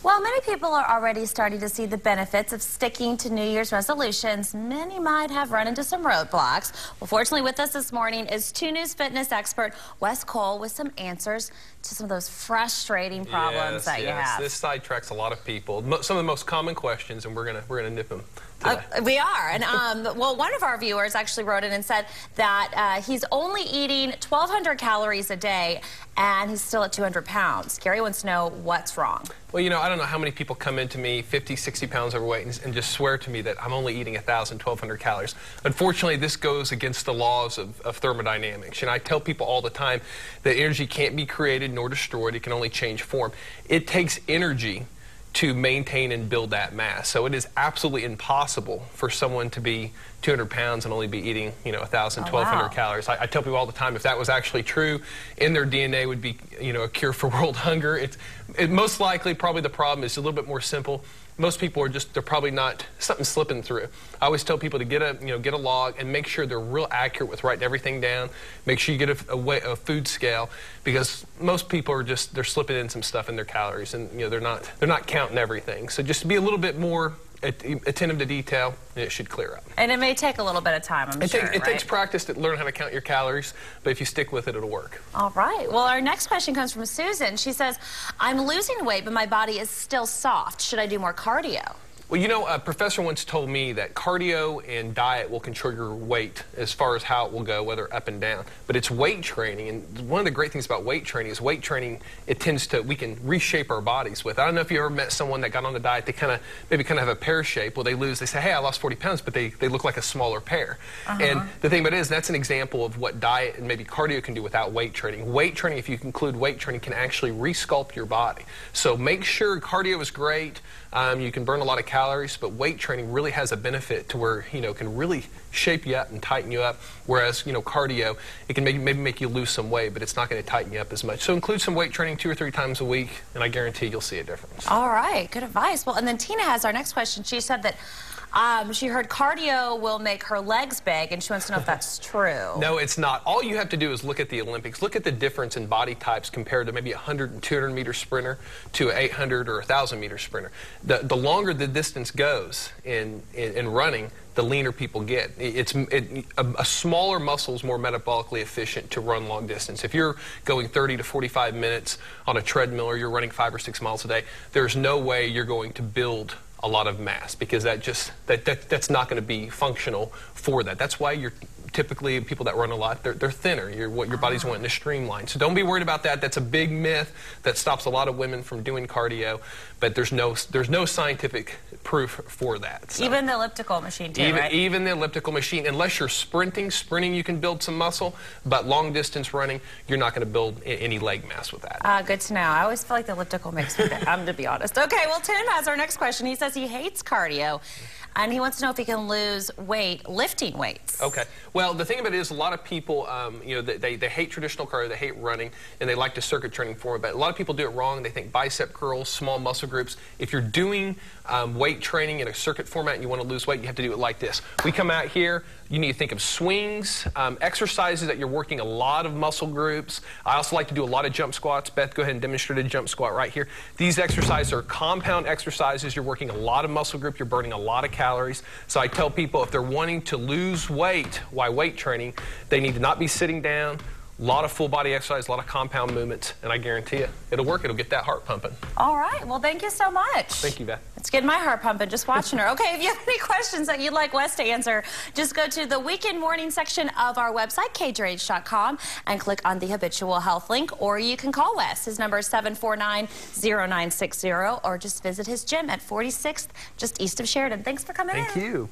Well, many people are already starting to see the benefits of sticking to New Year's resolutions. Many might have run into some roadblocks. Well, fortunately, with us this morning is 2 News fitness expert Wes Cole with some answers to some of those frustrating problems that you have. This sidetracks a lot of people. Some of the most common questions, and we're gonna nip them today. We are, and well, one of our viewers actually wrote in and said that he's only eating 1,200 calories a day, and he's still at 200 pounds. Gary wants to know what's wrong. Well, you know, I don't know how many people come into me 50, 60 pounds overweight and just swear to me that I'm only eating 1,000, 1,200 calories. Unfortunately, this goes against the laws of thermodynamics. And I tell people all the time that energy can't be created nor destroyed. It can only change form. It takes energy to maintain and build that mass. So it is absolutely impossible for someone to be 200 pounds and only be eating, you know, 1,000, 1,200 calories. I tell people all the time, if that was actually true, in their DNA would be, you know, a cure for world hunger. It most likely, probably the problem is a little bit more simple. Most people are they're probably not, something slipping through. I always tell people to get a log and make sure they're real accurate with writing everything down. Make sure you get a food scale, because most people are they're slipping in some stuff in their calories, and you know they're not counting everything. So just be a little bit more attentive to detail, and it should clear up. And it may take a little bit of time, I'm sure, It takes practice to learn how to count your calories, but if you stick with it, it'll work. All right. Well, our next question comes from Susan. She says, I'm losing weight, but my body is still soft. Should I do more cardio? Well, you know, a professor once told me that cardio and diet will control your weight as far as how it will go, whether up and down. But it's weight training, and one of the great things about weight training is we can reshape our bodies with. I don't know if you ever met someone that got on the diet, they maybe have a pear shape. Well, they say, hey, I lost 40 pounds, but they look like a smaller pear. And the thing about it is, that's an example of what diet and maybe cardio can do without weight training. Weight training, if you include weight training, can actually resculpt your body. So make sure cardio is great. You can burn a lot of calories, but weight training really has a benefit to where, you know, can really shape you up and tighten you up, whereas, you know, cardio, it can maybe make you lose some weight, but it's not going to tighten you up as much. So include some weight training 2 or 3 times a week, and I guarantee you'll see a difference. All right, good advice. Well, and then Tina has our next question. She said that she heard cardio will make her legs big, and she wants to know if that's true. No, it's not. All you have to do is look at the Olympics. Look at the difference in body types compared to maybe a 100 and 200 meter sprinter to an 800 or 1,000 meter sprinter. The longer the distance goes in running, the leaner people get. A smaller muscle is more metabolically efficient to run long distance. If you're going 30 to 45 minutes on a treadmill, or you're running 5 or 6 miles a day, there's no way you're going to build a lot of mass, because that's not going to be functional for that. That's why you're typically, people that run a lot, they're thinner. Your body's wanting to streamline. So don't be worried about that. That's a big myth that stops a lot of women from doing cardio, but there's no scientific proof for that. So. Even the elliptical machine too, right? Even the elliptical machine, unless you're sprinting you can build some muscle, but long distance running, you're not going to build any leg mass with that. Good to know. I always feel like the elliptical makes me to be honest. Okay, well, Tim has our next question. He says he hates cardio, and he wants to know if he can lose weight lifting weights. Okay. Well, the thing about it is, a lot of people, you know, they hate traditional cardio, they hate running, and they like to circuit training for it. But a lot of people do it wrong. They think bicep curls, small muscle groups. If you're doing weight training in a circuit format and you want to lose weight, you have to do it like this. We come out here. You need to think of swings, exercises that you're working a lot of muscle groups. I also like to do a lot of jump squats. Beth, go ahead and demonstrate a jump squat right here. These exercises are compound exercises. You're working a lot of muscle group. You're burning a lot of calories. So I tell people, if they're wanting to lose weight while weight training, they need to not be sitting down. A lot of full body exercise, a lot of compound movements, and I guarantee you, it'll work. It'll get that heart pumping. All right. Well, thank you so much. Thank you, Beth. It's getting my heart pumping just watching her. Okay, if you have any questions that you'd like Wes to answer, just go to the Weekend Morning section of our website, KJRH.com, and click on the Habitual Health link, or you can call Wes. His number is 749-0960, or just visit his gym at 46th, just east of Sheridan. Thanks for coming in. Thank you.